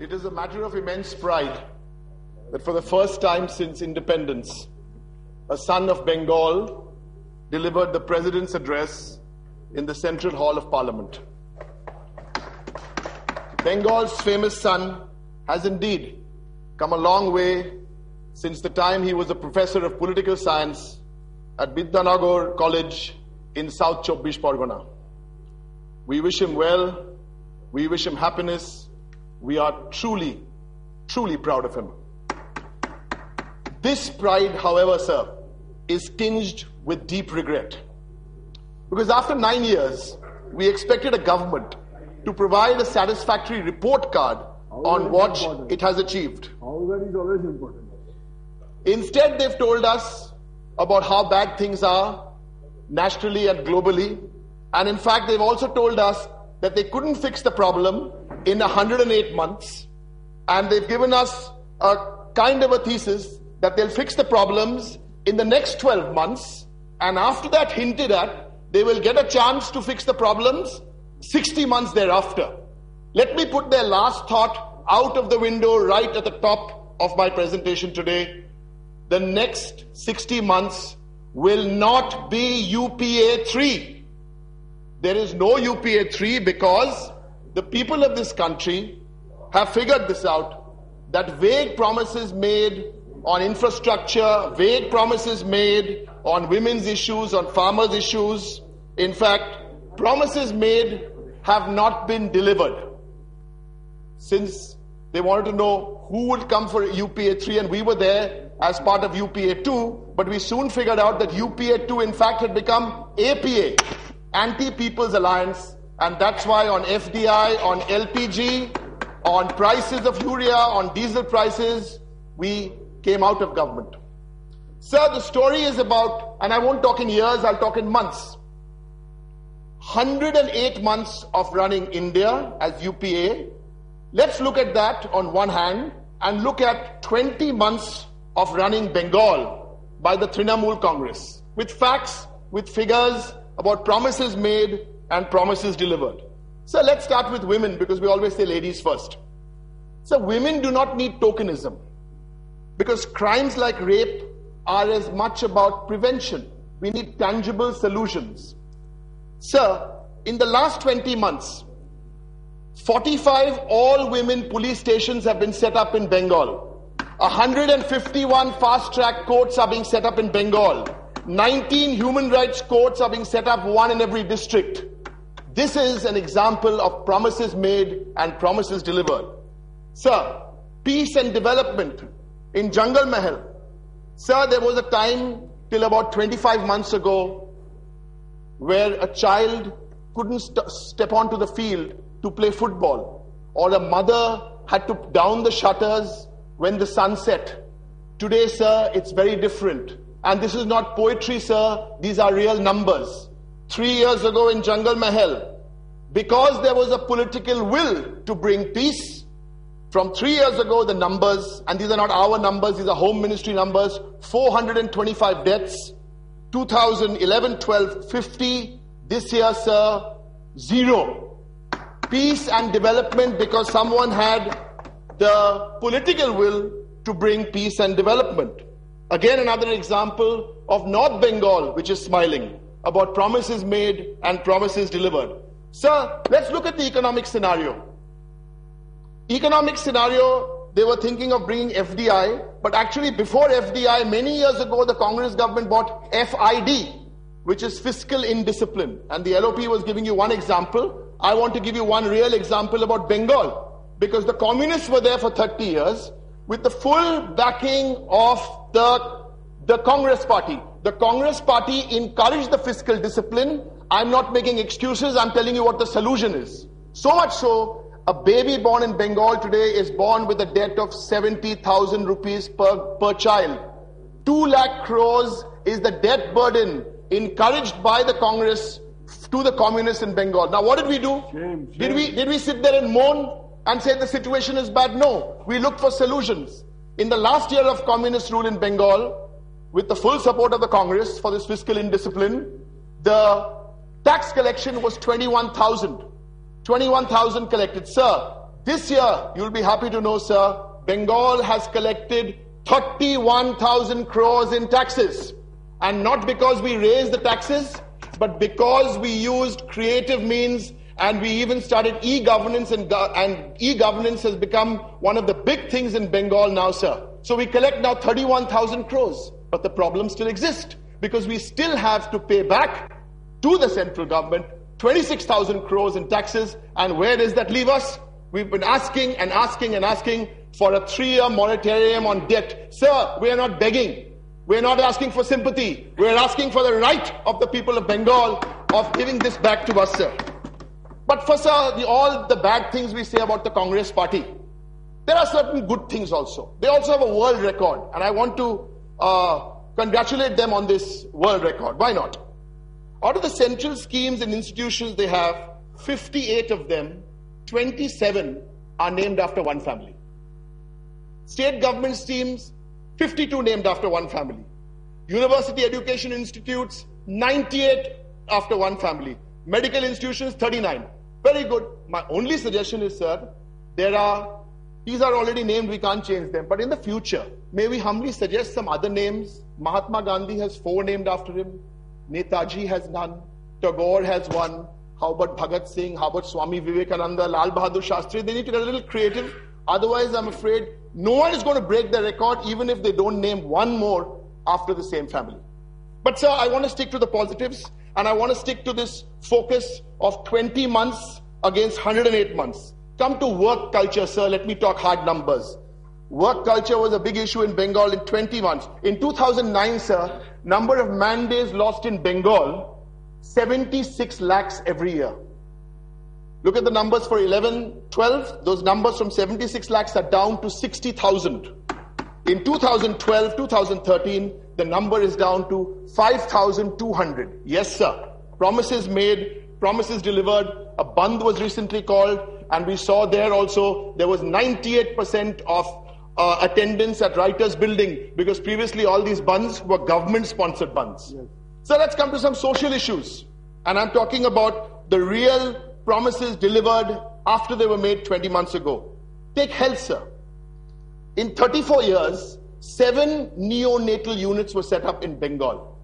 It is a matter of immense pride that for the first time since independence, a son of Bengal delivered the President's address in the Central Hall of Parliament. Bengal's famous son has indeed come a long way since the time he was a professor of political science at Vidyanagar College in South Chobbish Pargana. We wish him well, we wish him happiness. We are truly, truly proud of him. This pride, however, sir, is tinged with deep regret. Because after 9 years, we expected a government to provide a satisfactory report card on what it has achieved. That is always important. Instead, they've told us about how bad things are nationally and globally. And in fact, they've also told us that they couldn't fix the problem in 108 months. And they've given us a kind of a thesis that they'll fix the problems in the next 12 months. And after that, hinted at, they will get a chance to fix the problems 60 months thereafter. Let me put their last thought out of the window right at the top of my presentation today. The next 60 months will not be UPA 3. There is no UPA 3 because the people of this country have figured this out, that vague promises made on infrastructure, vague promises made on women's issues, on farmers' issues, in fact, promises made have not been delivered. Since they wanted to know who would come for UPA 3, and we were there as part of UPA 2, but we soon figured out that UPA 2 in fact had become APA, Anti-People's Alliance, and that's why on FDI, on LPG, on prices of urea, on diesel prices, we came out of government. Sir, the story is about, and I won't talk in years, I'll talk in months. 108 months of running India as UPA. Let's look at that on one hand and look at 20 months of running Bengal by the Trinamool Congress with facts, with figures about promises made and promises delivered. So let's start with women because we always say ladies first. So women do not need tokenism because crimes like rape are as much about prevention. We need tangible solutions. Sir, in the last 20 months, 45 all-women police stations have been set up in Bengal. 151 fast-track courts are being set up in Bengal. 19 human rights courts are being set up, one in every district. This is an example of promises made and promises delivered. Sir, peace and development in Jungle Mahal. Sir, there was a time till about 25 months ago where a child couldn't step onto the field to play football, or a mother had to down the shutters when the sun set. Today, sir, it's very different. And this is not poetry, sir. These are real numbers. 3 years ago in Jungle Mahal, because there was a political will to bring peace, from 3 years ago, the numbers, and these are not our numbers, these are Home Ministry numbers, 425 deaths, 2011-12, 50, this year, sir, 0. Peace and development because someone had the political will to bring peace and development. Again, another example of North Bengal, which is smiling, about promises made and promises delivered. Sir, let's look at the economic scenario. Economic scenario, they were thinking of bringing FDI, but actually before FDI, many years ago, the Congress government bought FID, which is fiscal indiscipline. And the LOP was giving you one example. I want to give you one real example about Bengal, because the communists were there for 30 years with the full backing of the Congress party. The Congress party encouraged the fiscal discipline. I'm not making excuses, I'm telling you what the solution is. So much so, a baby born in Bengal today is born with a debt of 70,000 rupees per child. 2 lakh crores is the debt burden encouraged by the Congress to the communists in Bengal. Now what did we do? Shame. Did we sit there and moan and say the situation is bad? No. We looked for solutions. In the last year of communist rule in Bengal, with the full support of the Congress for this fiscal indiscipline, the tax collection was 21,000. 21,000 collected. Sir, This year, you'll be happy to know, sir, Bengal has collected 31,000 crores in taxes. And not because we raised the taxes, but because we used creative means and we even started e-governance, and e-governance has become one of the big things in Bengal now, sir. So we collect now 31,000 crores, but the problem still exists because we still have to pay back to the central government 26,000 crores in taxes. And where does that leave us? We've been asking and asking and asking for a 3-year moratorium on debt. Sir, we are not begging. We're not asking for sympathy. We're asking for the right of the people of Bengal of giving this back to us, sir. But for, sir, all the bad things we say about the Congress party, there are certain good things also. They also have a world record, and I want to congratulate them on this world record. Why not? Out of the central schemes and institutions they have, 58 of them, 27 are named after one family. State government schemes, 52 named after one family. University education institutes, 98 after one family. Medical institutions, 39. Very good. My only suggestion is, sir, these are already named, we can't change them. But in the future, may we humbly suggest some other names? Mahatma Gandhi has 4 named after him. Netaji has none. Tagore has 1. How about Bhagat Singh? How about Swami Vivekananda? Lal Bahadur Shastri? They need to get a little creative. Otherwise, I'm afraid no one is going to break the record even if they don't name one more after the same family. But sir, I want to stick to the positives, and I want to stick to this focus of 20 months against 108 months. Come to work culture, sir. Let me talk hard numbers. Work culture was a big issue in Bengal in 20 months. In 2009, sir, number of man days lost in Bengal, 76 lakhs every year. Look at the numbers for 11-12. Those numbers from 76 lakhs are down to 60,000. In 2012, 2013, the number is down to 5,200. Yes, sir. Promises made, promises delivered. A bandh was recently called, and we saw there also there was 98% of attendance at Writers' Building, because previously all these bandhs were government-sponsored bandhs. Yes. So let's come to some social issues. And I'm talking about the real promises delivered after they were made 20 months ago. Take health, sir. In 34 years, 7 neonatal units were set up in Bengal.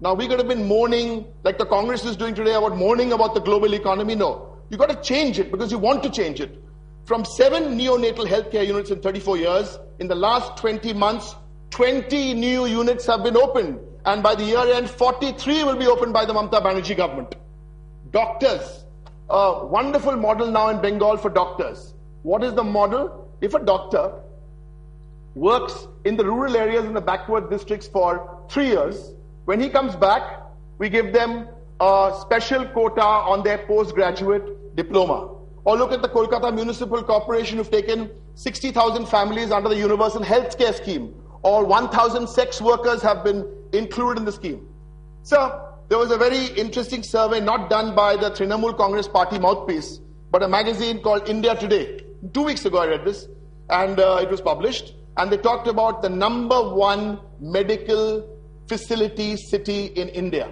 Now, we could have been mourning, like the Congress is doing today, about mourning about the global economy. No, you got to change it because you want to change it. From 7 neonatal healthcare units in 34 years, in the last 20 months, 20 new units have been opened. And by the year end, 43 will be opened by the Mamata Banerjee government. Doctors, a wonderful model now in Bengal for doctors. What is the model? If a doctor works in the rural areas in the backward districts for 3 years, when he comes back, we give them a special quota on their postgraduate diploma. Or look at the Kolkata Municipal Corporation, who've taken 60,000 families under the Universal Healthcare Scheme. Or 1,000 sex workers have been included in the scheme. So, there was a very interesting survey not done by the Trinamool Congress Party mouthpiece, but a magazine called India Today. 2 weeks ago I read this, and it was published. And they talked about the #1 medical facility city in India.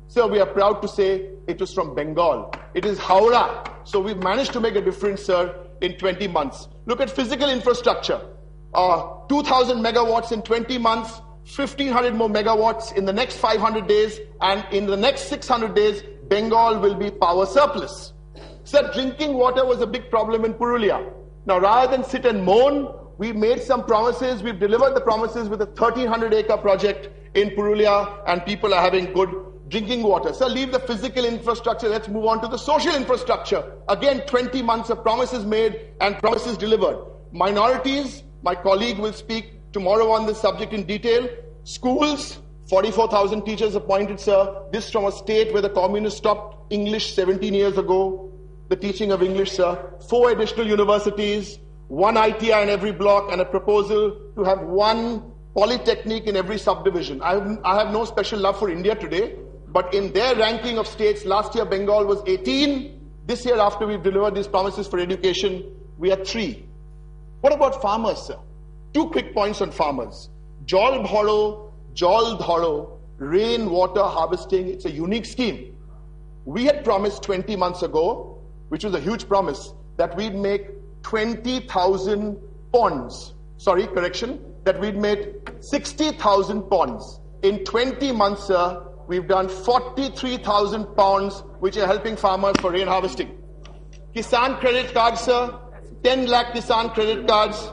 So we are proud to say it was from Bengal. It is Howrah. So we've managed to make a difference, sir, in 20 months. Look at physical infrastructure. 2,000 megawatts in 20 months, 1,500 more megawatts in the next 500 days, and in the next 600 days, Bengal will be power surplus. Sir, drinking water was a big problem in Purulia. Now, rather than sit and moan, we made some promises. We've delivered the promises with a 1,300-acre project in Purulia, and people are having good drinking water. So leave the physical infrastructure. Let's move on to the social infrastructure. Again, 20 months of promises made and promises delivered. Minorities, my colleague will speak tomorrow on this subject in detail. Schools, 44,000 teachers appointed, sir. This from a state where the communists stopped English 17 years ago, the teaching of English, sir. 4 additional universities, 1 ITI in every block, and a proposal to have 1 polytechnic in every subdivision. I have no special love for India today, but in their ranking of states, last year Bengal was 18. This year, after we've delivered these promises for education, we are 3. What about farmers, sir? 2 quick points on farmers. Jal Bharo, Jal Dharo, rain water harvesting. It's a unique scheme. We had promised 20 months ago, which was a huge promise, that we'd make 20,000 ponds. Sorry, correction, that we'd made 60,000 ponds. In 20 months, sir, we've done 43,000 pounds, which are helping farmers for rain harvesting. Kisan credit cards, sir, 10 lakh Kisan credit cards.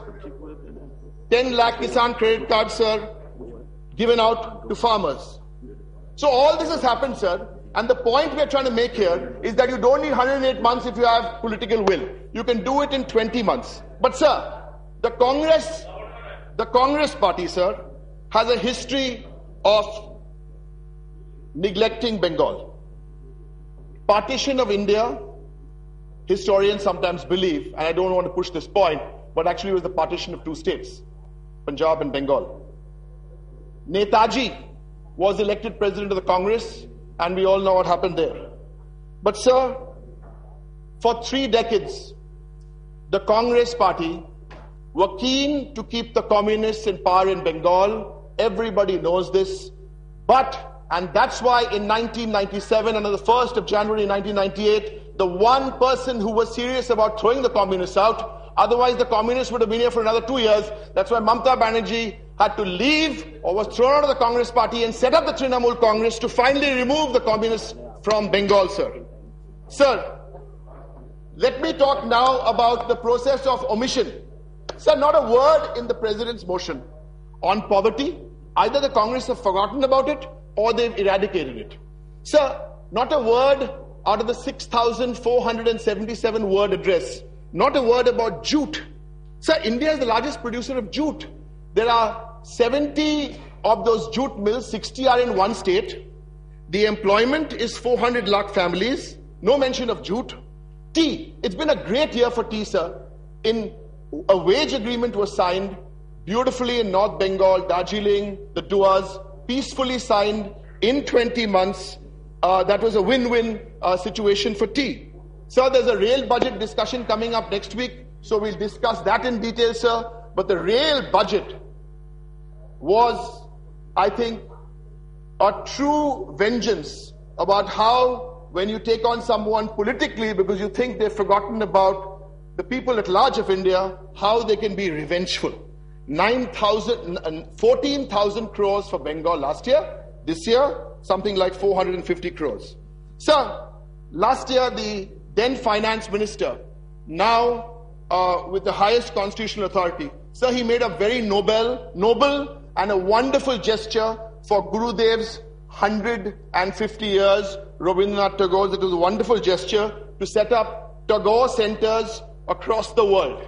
10 lakh Kisan credit cards, sir, given out to farmers. So all this has happened, sir. And the point we're trying to make here is that you don't need 108 months if you have political will. You can do it in 20 months. But, sir, the Congress party, sir, has a history of neglecting Bengal. Partition of India, historians sometimes believe, and I don't want to push this point, but actually it was the partition of two states, Punjab and Bengal. Netaji was elected president of the Congress, and we all know what happened there. But, sir, for 3 decades, the Congress party were keen to keep the communists in power in Bengal. Everybody knows this. And that's why in 1997, and on the 1st of January 1998, the one person who was serious about throwing the communists out, otherwise the communists would have been here for another 2 years. That's why Mamata Banerjee had to leave or was thrown out of the Congress party and set up the Trinamool Congress to finally remove the communists from Bengal, sir. Sir, let me talk now about the process of omission. Sir, not a word in the president's motion on poverty. Either the Congress have forgotten about it or they've eradicated it. Sir, not a word out of the 6,477 word address. Not a word about jute. Sir, India is the largest producer of jute. There are 70 of those jute mills, 60 are in one state. The employment is 400 lakh families. No mention of jute. Tea. It's been a great year for tea, sir. A wage agreement was signed beautifully in North Bengal, Darjeeling, the Duas, peacefully signed in 20 months. That was a win-win situation for tea. Sir, there's a rail budget discussion coming up next week, so we'll discuss that in detail, sir. But the rail budget was, I think, a true vengeance about how, when you take on someone politically because you think they've forgotten about the people at large of India, how they can be revengeful. 14,000 crores for Bengal last year. This year, something like 450 crores. Sir, last year the then finance minister, now with the highest constitutional authority, sir, he made a very noble and a wonderful gesture for Gurudev's 150 years, Rabindranath Tagore's. It was a wonderful gesture to set up Tagore centers across the world.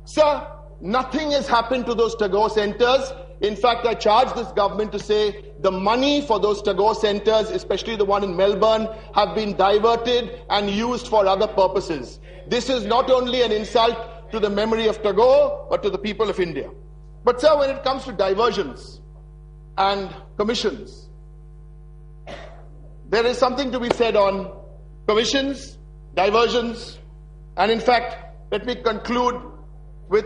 Sir, nothing has happened to those Tagore centers. In fact, I charge this government to say the money for those Tagore centers, especially the one in Melbourne, have been diverted and used for other purposes. This is not only an insult to the memory of Tagore, but to the people of India. But sir, when it comes to diversions and commissions, there is something to be said on commissions, diversions, and in fact, let me conclude with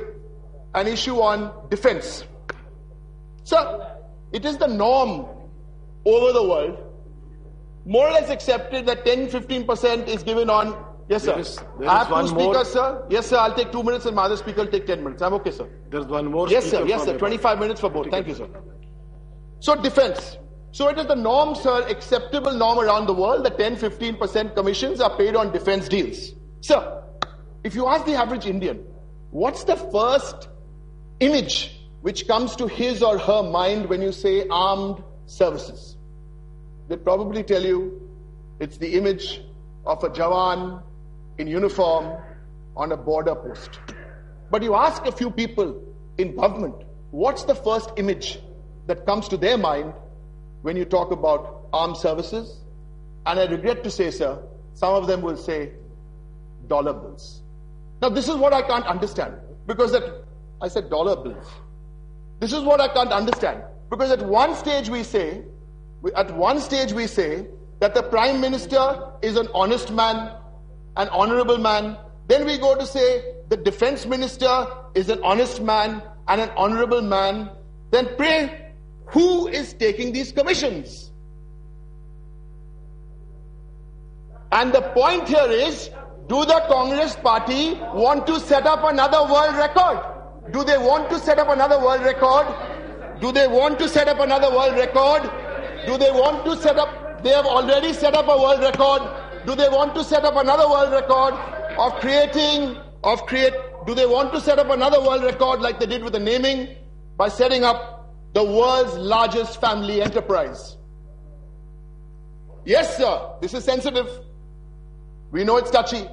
an issue on defense. Sir, it is the norm over the world, more or less accepted, that 10-15% is given on. Yes, sir. I have two speakers, sir. Yes, sir. I'll take 2 minutes and my other speaker will take 10 minutes. I'm okay, sir. There's one more. Yes, sir. Yes, sir. 25 minutes for both. Thank you, sir. So, defense. So, it is the norm, sir, acceptable norm around the world that 10-15% commissions are paid on defense deals. Sir, if you ask the average Indian, what's the first image which comes to his or her mind when you say armed services? They'll probably tell you it's the image of a Jawan in uniform on a border post. But you ask a few people in government, what's the first image that comes to their mind when you talk about armed services? And I regret to say, sir, some of them will say dollar bills. Now, this is what I can't understand, because I said dollar bills. This is what I can't understand, because at one stage we say that the Prime Minister is an honest man, an honorable man. Then we go to say the Defense Minister is an honest man and an honorable man. Then pray, who is taking these commissions? And the point here is, Do the Congress party want to set up another world record? Do they want to set up another world record? Do they want to set up another world record? Do they want to set up, they have already set up a world record. Do they want to set up another world record do they want to set up another world record like they did with the naming by setting up the world's largest family enterprise? Yes, sir, this is sensitive. We know it's touchy.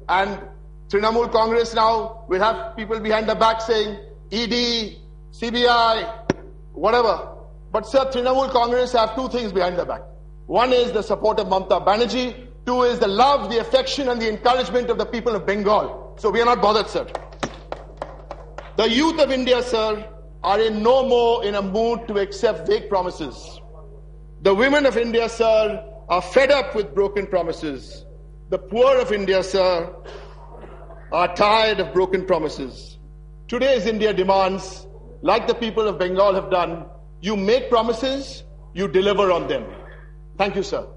And Trinamool Congress now will have people behind the back saying ED, CBI, whatever. But sir, Trinamool Congress have two things behind their back. One is the support of Mamata Banerjee. Two is the love, the affection and the encouragement of the people of Bengal. So we are not bothered, sir. The youth of India, sir, are no more in a mood to accept vague promises. The women of India, sir, are fed up with broken promises. The poor of India, sir, are tired of broken promises. Today's India demands, like the people of Bengal have done, you make promises, you deliver on them. Thank you, sir.